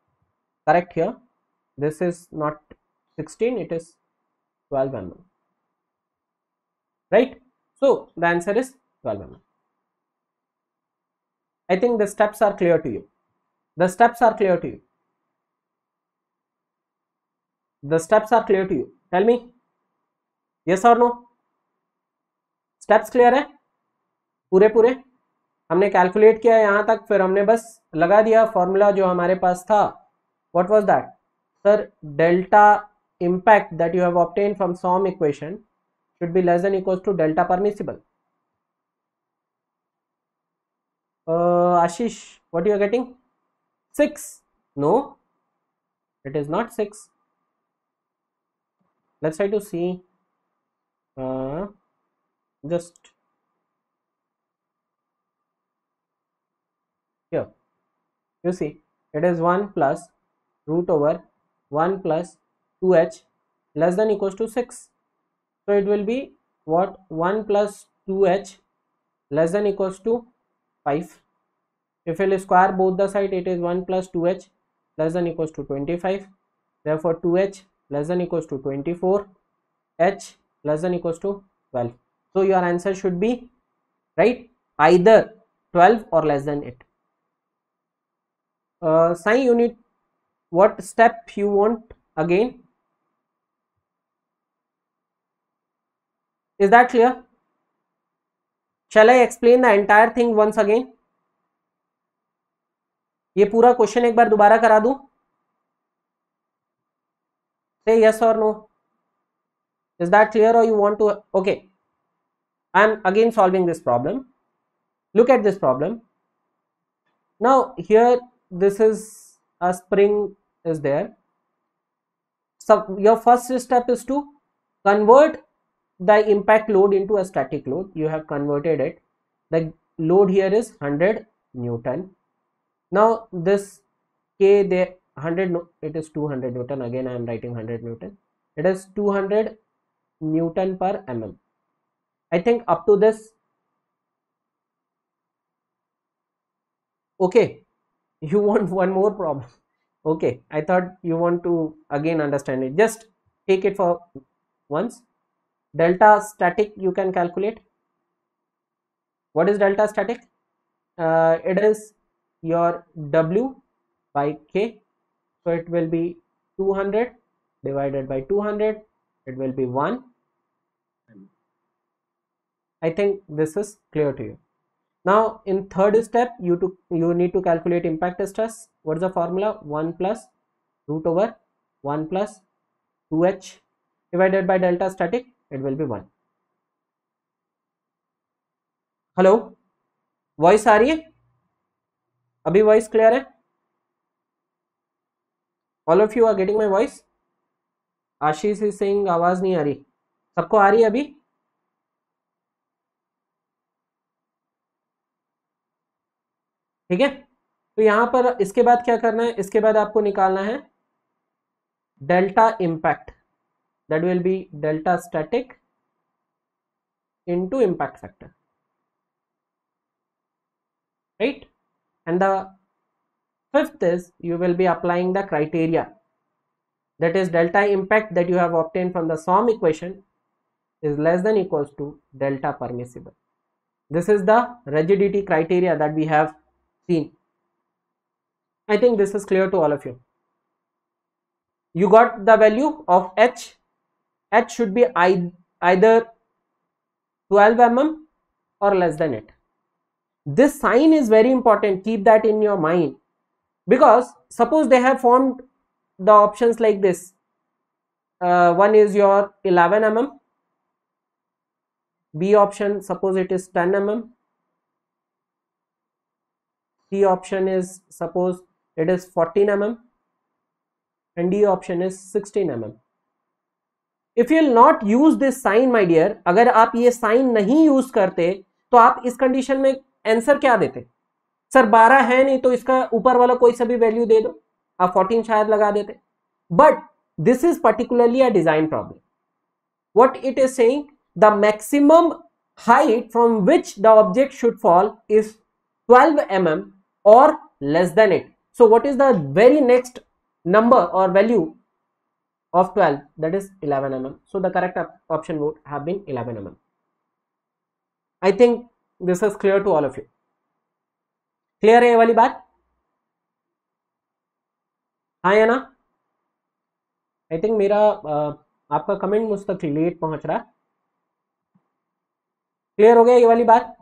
correct here. This is not 16, it is 12 mm, right? So the answer is 12 mm. I think the steps are clear to you. The steps are clear to you. The steps are clear to you. Tell me, yes or no? Steps clear है? पूरे पूरे हमने calculate किया यहाँ तक, फिर हमने बस लगा दिया फॉर्मूला जो हमारे पास था. What was that? Sir, delta impact that you have obtained from Sohm equation should be less than equals to delta permissible. Ashish, what you are getting? 6? No, it is not 6. Let's try to see. Just here you see it is 1 plus root over 1 plus 2h less than equals to 6. So it will be what? 1 plus 2h less than equals to 5. If we'll square both the side, it is 1 plus 2h less than equals to 25. Therefore 2h less than equals to 24. h less than equals to 12. So your answer should be right, either 12 or less than it. Sai, you need what step you want again? Is that clear? Shall I explain the entire thing once again? ये पूरा question एक बार दोबारा करा दूं? Say yes or no. Is that clear or you want to? Okay, I am again solving this problem. Look at this problem. Now here this is a spring is there. So your first step is to convert the impact load into a static load. You have converted it. The load here is 100 Newton. Now this K there 100, it is 200 Newton. Again I am writing 100 Newton. It is 200 Newton per mm. I think up to this. Okay, you want one more problem? Okay, I thought you want to again understand it. Just take it for once. Delta static you can calculate. What is delta static? It is your W by K. So it will be 200 divided by 200. It will be 1. I think this is clear to you. Now in third step you need to calculate impact stress. What is the formula? 1 plus root over 1 plus 2h divided by delta static. It will be 1. Hello, voice आ रही है? अभी voice clear है? All of you are getting my voice? Ashish is saying आवाज नहीं आ रही. सबको आ रही है अभी? ठीक है, तो यहां पर इसके बाद क्या करना है? इसके बाद आपको निकालना है delta impact. That will be delta static into impact factor, right? And the fifth is you will be applying the criteria, that is delta impact that you have obtained from the SOM equation is less than equals to delta permissible. This is the rigidity criteria that we have seen. I think this is clear to all of you. You got the value of h. H should be either 12 mm or less than it. This sign is very important. Keep that in your mind, because suppose they have formed the options like this. One is your 11 mm, B option suppose it is 10 mm, C option is suppose it is 14 mm, and D option is 16 mm. If you will not use this sign, my dear, अगर आप ये sign नहीं use करते तो आप इस condition में answer क्या देते? सर 12 है नहीं तो इसका ऊपर वाला कोई सा भी वैल्यू दे दो, आप 14 शायद लगा देते. But this is particularly a design problem. What it is saying, the maximum height from which the object should fall is 12 mm और less than it. So what is the very next number or value of 12? That is 11 mm. So the correct option would have been 11 mm. I think this is clear to all of you. Clear है ये वाली बात? हाँ या ना? I think मेरा आपका comment मुझ तक लेट पहुंच रहा. क्लियर हो गया ये वाली बात?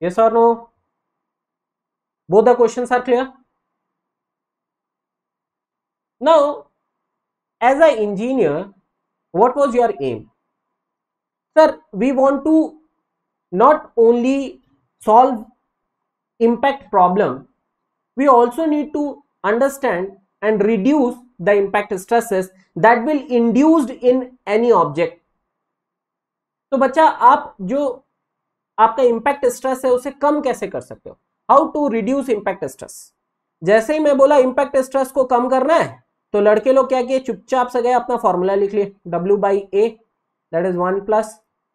यस और no? Both the questions are clear? Now, as an engineer, what was your aim? Sir, we want to not only solve impact problem, we also need to understand and reduce the impact stresses that will induced in any object. तो बच्चा आप जो आपका impact stress है उसे कम कैसे कर सकते हो? How to reduce impact stress. जैसे ही मैं बोला इम्पैक्ट स्ट्रेस को कम करना है तो लड़के लोग क्या किए, चुपचाप से गए अपना फॉर्मूला लिख लिए, W by A, that is 1 plus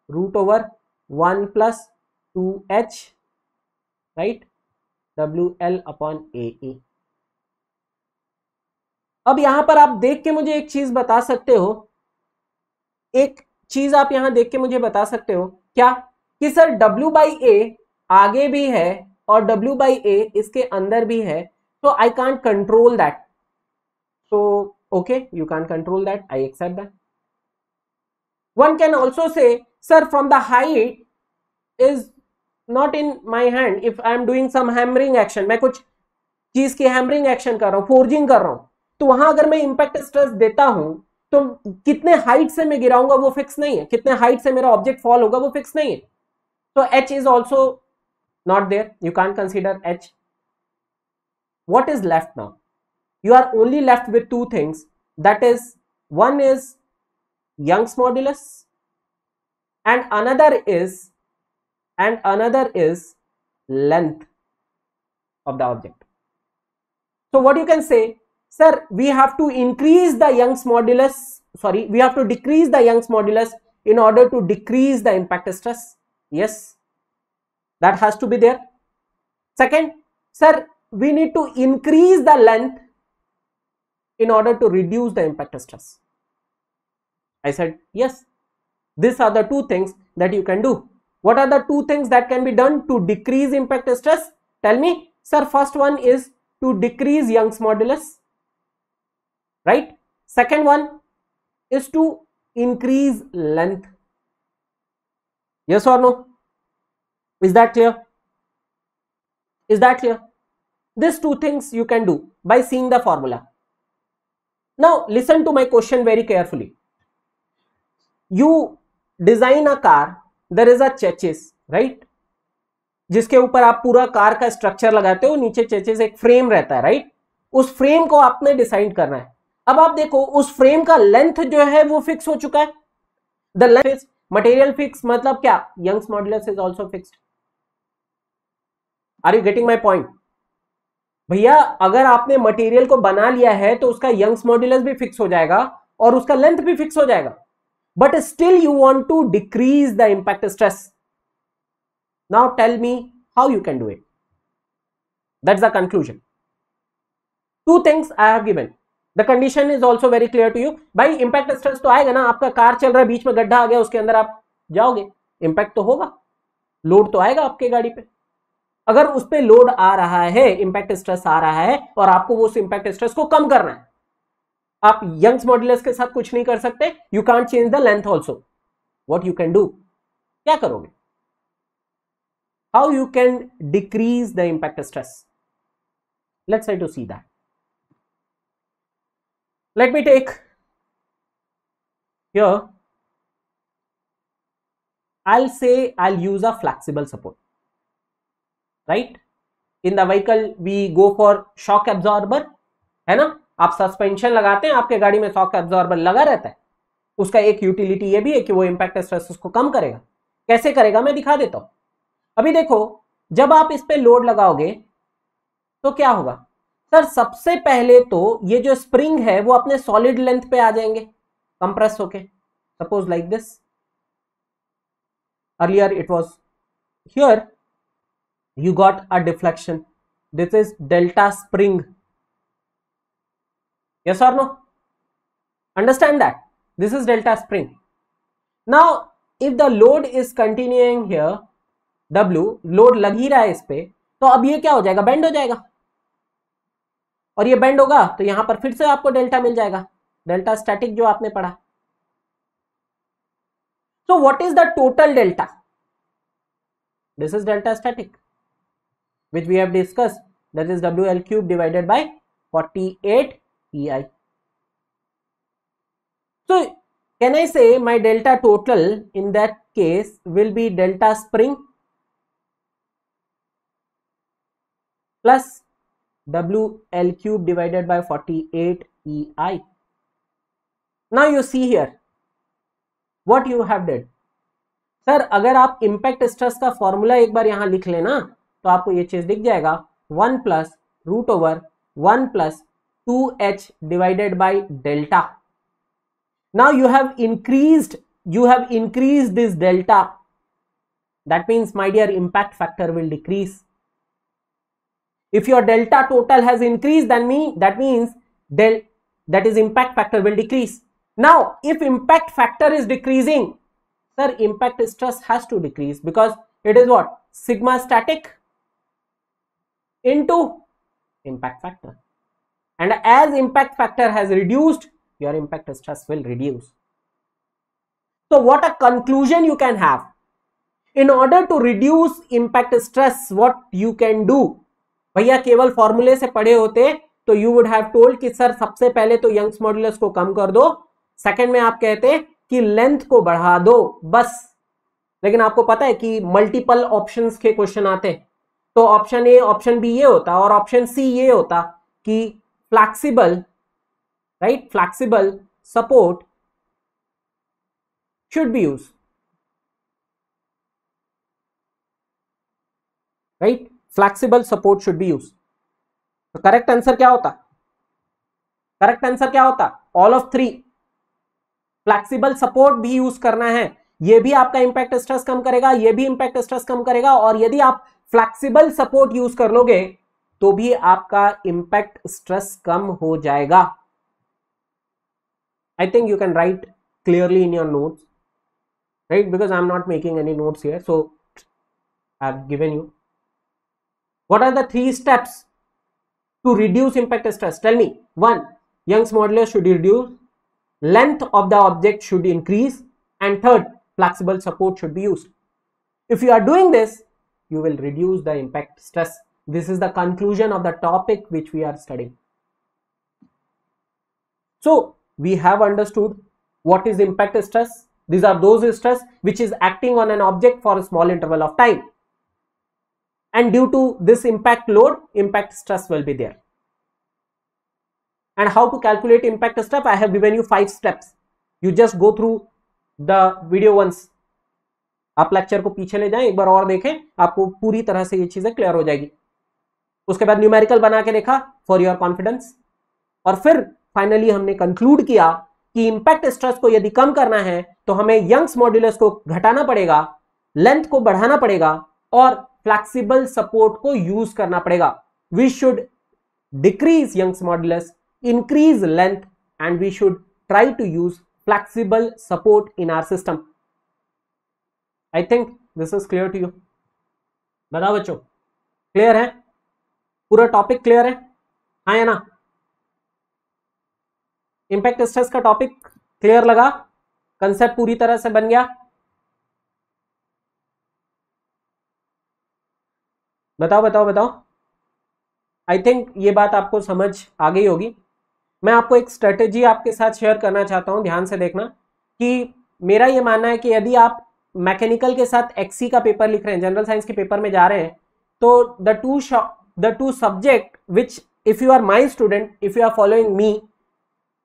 root over 1 plus 2H, right, WL upon AE. अब यहां पर आप देख के मुझे एक चीज बता सकते हो, एक चीज आप यहां देख के मुझे बता सकते हो क्या, कि सर W बाई ए आगे भी है और W बाई ए इसके अंदर भी है, तो I can't control that. So okay, you can't control that, I accept that. One can also say, sir, from the height is not in my hand. If I am doing some hammering action, मैं कुछ चीज की hammering action कर रहा हूं, forging कर रहा हूं, तो वहां अगर मैं इंपैक्ट स्ट्रेस देता हूं तो कितने हाइट से मैं गिराऊंगा वो फिक्स नहीं है, कितने हाइट से मेरा ऑब्जेक्ट फॉल होगा वो फिक्स नहीं है. तो H is also not there, you can't consider H. What is left now? You are only left with two things, that is, one is Young's modulus and another is length of the object. So what you can say, sir, we have to increase the Young's modulus, sorry, we have to decrease the Young's modulus in order to decrease the impact stress. Yes, that has to be there. Second, sir, we need to increase the length in order to reduce the impact stress. I said yes, these are the two things that you can do. What are the two things that can be done to decrease impact stress? Tell me. Sir, first one is to decrease Young's modulus, right? Second one is to increase length. Yes or no? Is that clear? Is that clear? These two things you can do by seeing the formula. Now listen to my question very carefully. You design a car, there is a chassis, right? जिसके ऊपर आप पूरा car का structure लगाते हो, नीचे chassis एक frame रहता है, राइट? उस फ्रेम को आपने डिसाइड करना है. अब आप देखो उस फ्रेम का लेंथ जो है वो फिक्स हो चुका है. द लेंथ मटेरियल फिक्स, मतलब क्या? Young's modulus is also fixed. Are you getting my point? भैया अगर आपने मटेरियल को बना लिया है तो उसका यंग्स मॉड्यूलस भी फिक्स हो जाएगा और उसका लेंथ भी फिक्स हो जाएगा, but still you want to decrease the impact stress. Now tell me how you can do it. That's the conclusion. Two things I have given. The condition is also very clear to you. भाई impact stress तो आएगा ना, आपका car चल रहा है, बीच में गड्ढा आ गया, उसके अंदर आप जाओगे, इम्पैक्ट तो होगा, लोड तो आएगा आपके गाड़ी पे. अगर उस पे लोड आ रहा है, इम्पैक्ट स्ट्रेस आ रहा है और आपको वो उस इम्पैक्ट स्ट्रेस को कम करना है, आप यंग्स मॉड्यूलस के साथ कुछ नहीं कर सकते. You can't change the length also. What you can do, क्या करोगे? How you can decrease the impact stress? Let's try to see that. Let me take here, I'll say I'll use a flexible support, right? In the vehicle we go for shock absorber, है ना? आप suspension लगाते हैं, आपके गाड़ी में shock absorber लगा रहता है. उसका एक यूटिलिटी ये भी है कि वो इम्पैक्ट स्ट्रेस उसको कम करेगा. कैसे करेगा मैं दिखा देता हूं. अभी देखो, जब आप इस पे लोड लगाओगे तो क्या होगा? सर सबसे पहले तो ये जो स्प्रिंग है वो अपने सॉलिड लेंथ पे आ जाएंगे कंप्रेस होके. Suppose like this, earlier it was here, you got a deflection, this is delta spring. Yes or no? Understand that this is delta spring. Now if the load is continuing here, W load लग ही रहा है इस पे, तो अब ये क्या हो जाएगा? बेंड हो जाएगा. और ये बेंड होगा तो यहां पर फिर से आपको डेल्टा मिल जाएगा, डेल्टा स्टैटिक जो आपने पढ़ा. So what is the total delta? This is delta static, which we have discussed, that is WL cube divided by 48 EI. So can I say my delta total in that case will be delta spring plus WL cube divided by 48 EI. Now you see here what you have did. Sir अगर आप impact stress का formula एक बार यहां लिख लेना तो आपको ये चीज दिख जाएगा, 1 plus root over 1 plus 2h divided by delta. Now you have increased this delta. That means my dear impact factor will decrease. If your delta total has increased, that means that is impact factor will decrease. Now if impact factor is decreasing, sir, impact stress has to decrease because it is what? Sigma static into impact factor. And as impact factor has reduced, your impact stress will reduce. So what a conclusion you can have. In order to reduce impact stress, what you can do? भैया केवल फॉर्मूले से पढ़े होते तो you would have told कि sir सबसे पहले तो यंग्स मॉड्यूलस को कम कर दो, सेकंड में आप कहते कि लेंथ को बढ़ा दो, बस। लेकिन आपको पता है कि मल्टीपल ऑप्शंस के क्वेश्चन आते, तो ऑप्शन ए ऑप्शन बी ये होता और ऑप्शन सी ये होता कि flexible, right, flexible support should be used, right? Flexible support should be used. तो करेक्ट आंसर क्या होता? करेक्ट आंसर क्या होता? All of three. Flexible support भी यूज करना है, ये भी आपका इंपैक्ट स्ट्रेस कम करेगा, ये भी इंपैक्ट स्ट्रेस कम करेगा, और यदि आप फ्लैक्सिबल सपोर्ट यूज कर लोगे तो भी आपका इंपैक्ट स्ट्रेस कम हो जाएगा। I think you can write clearly in your notes, right? Because I'm not making any notes here, so I've given you. What are the 3 steps to reduce impact stress? Tell me. 1, Young's modulus should reduce, length of the object should increase, and third, flexible support should be used. If you are doing this, you will reduce the impact stress. This is the conclusion of the topic which we are studying. So we have understood what is impact stress. These are those stress which is acting on an object for a small interval of time, and due to this impact load, impact stress will be there. And how to calculate impact stress? I have given you 5 steps. You just go through the video once. आप lecture को पीछे ले जाएं, एक बार और देखें, आपको पूरी तरह से ये चीजें क्लियर हो जाएगी। उसके बाद न्यूमेरिकल बना के देखा फॉर योर कॉन्फिडेंस, और फिर फाइनली हमने कंक्लूड किया कि इंपैक्ट स्ट्रेस को यदि कम करना है तो हमें यंग्स मॉड्यूलस को घटाना पड़ेगा, लेंथ को बढ़ाना पड़ेगा, और फ्लैक्सिबल सपोर्ट को यूज करना पड़ेगा। We should decrease Young's modulus, increase length, and we should try to use flexible support in our system. I think this is clear to you. बताओ बच्चों, क्लियर है? पूरा टॉपिक क्लियर है? हाँ या ना? इंपैक्ट स्ट्रेस का टॉपिक क्लियर लगा? कंसेप्ट पूरी तरह से बन गया? बताओ बताओ बताओ। आई थिंक ये बात आपको समझ आ गई होगी। मैं आपको एक स्ट्रेटेजी आपके साथ शेयर करना चाहता हूं, ध्यान से देखना। कि मेरा ये मानना है कि यदि आप मैकेनिकल के साथ एक्सी का पेपर लिख रहे हैं, जनरल साइंस के पेपर में जा रहे हैं, तो the two subject which if you are my student, if you are following me,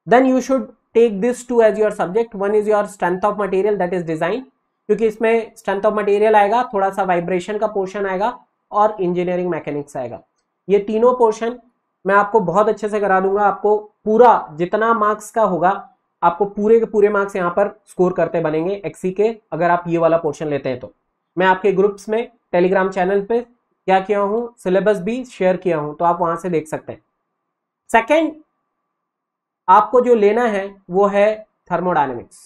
then you should take this two as your subject. One is your strength of material, that is design, क्योंकि इसमें strength of material आएगा, थोड़ा सा vibration का portion आएगा, और engineering mechanics आएगा। ये तीनों पोर्शन मैं आपको बहुत अच्छे से करा दूंगा। आपको पूरा जितना मार्क्स का होगा, आपको पूरे के पूरे मार्क्स यहाँ पर स्कोर करते बनेंगे एक्सी के, अगर आप ये वाला पोर्शन लेते हैं तो। मैं आपके ग्रुप्स में टेलीग्राम चैनल पे क्या किया हूँ, सिलेबस भी शेयर किया हूँ, तो आप वहां से देख सकते हैं। सेकेंड, आपको जो लेना है वो है थर्मोडायनेमिक्स,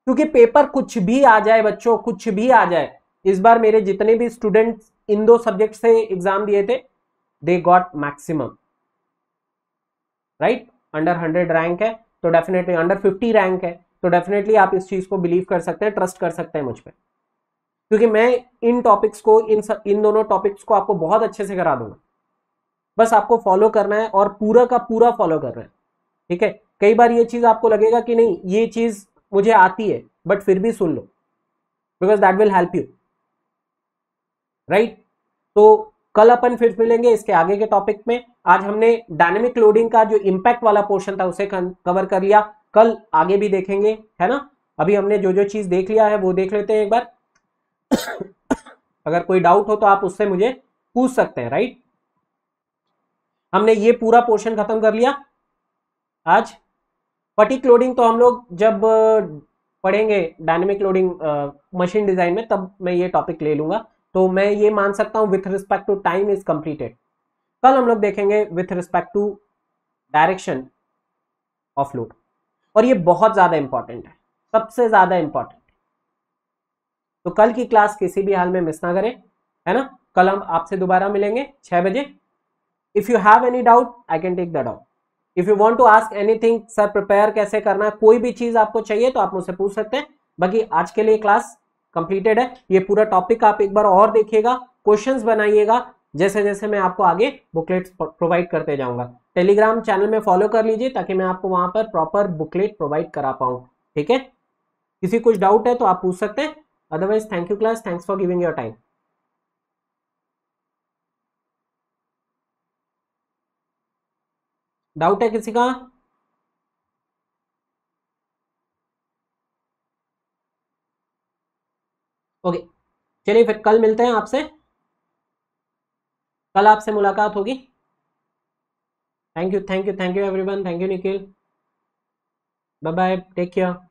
क्योंकि पेपर कुछ भी आ जाए बच्चों, कुछ भी आ जाए। इस बार मेरे जितने भी स्टूडेंट्स इन 2 सब्जेक्ट से एग्जाम दिए थे, they got maximum, right. Under 100 rank है तो डेफिनेटली, अंडर 50 रैंक है तो डेफिनेटली आप इस चीज को बिलीव कर सकते हैं, ट्रस्ट कर सकते हैं मुझ पर, क्योंकि मैं इन टॉपिक्स को, इन दोनों टॉपिक्स को आपको बहुत अच्छे से करा दूंगा। बस आपको फॉलो करना है, और पूरा का पूरा फॉलो करना है, ठीक है। कई बार ये चीज आपको लगेगा कि नहीं ये चीज मुझे आती है, बट फिर भी सुन लो, because that will help you, right. तो कल अपन फिर मिलेंगे इसके आगे के टॉपिक में। आज हमने डायनेमिक लोडिंग का जो इंपैक्ट वाला पोर्शन था उसे कवर कर लिया, कल आगे भी देखेंगे, है ना। अभी हमने जो जो चीज देख लिया है वो देख लेते हैं एक बार। अगर कोई डाउट हो तो आप उससे मुझे पूछ सकते हैं, राइट। हमने ये पूरा पोर्शन खत्म कर लिया आज। फटीक लोडिंग तो हम लोग जब पढ़ेंगे डायनेमिक लोडिंग मशीन डिजाइन में, तब मैं ये टॉपिक ले लूंगा। तो मैं ये मान सकता हूं with respect to time is completed. कल हम लोग देखेंगे with respect to direction of load, और ये बहुत ज्यादा इंपॉर्टेंट है, सबसे ज्यादा इंपॉर्टेंट। तो कल की क्लास किसी भी हाल में मिस ना करें, है ना। कल हम आपसे दोबारा मिलेंगे 6 बजे। If you have any doubt I can take the doubt. If you want to ask anything, sir prepare कैसे करना है, कोई भी चीज आपको चाहिए तो आप मुझसे पूछ सकते हैं। बाकी आज के लिए क्लास कंप्लीटेड है। ये पूरा टॉपिक आप एक बार और देखिएगा, क्वेश्चंस बनाइएगा, जैसे जैसे मैं आपको आगे बुकलेट्स प्रोवाइड करते जाऊंगा। टेलीग्राम चैनल में फॉलो कर लीजिए ताकि मैं आपको वहां पर प्रॉपर बुकलेट प्रोवाइड करा पाऊं, ठीक है। किसी कुछ डाउट है तो आप पूछ सकते हैं, otherwise thank you class, thanks for giving your time. Doubt है किसी का? ओके, चलिए फिर कल मिलते हैं आपसे, कल आपसे मुलाकात होगी। Thank you, thank you, thank you everyone, thank you Nikhil, bye bye, take care.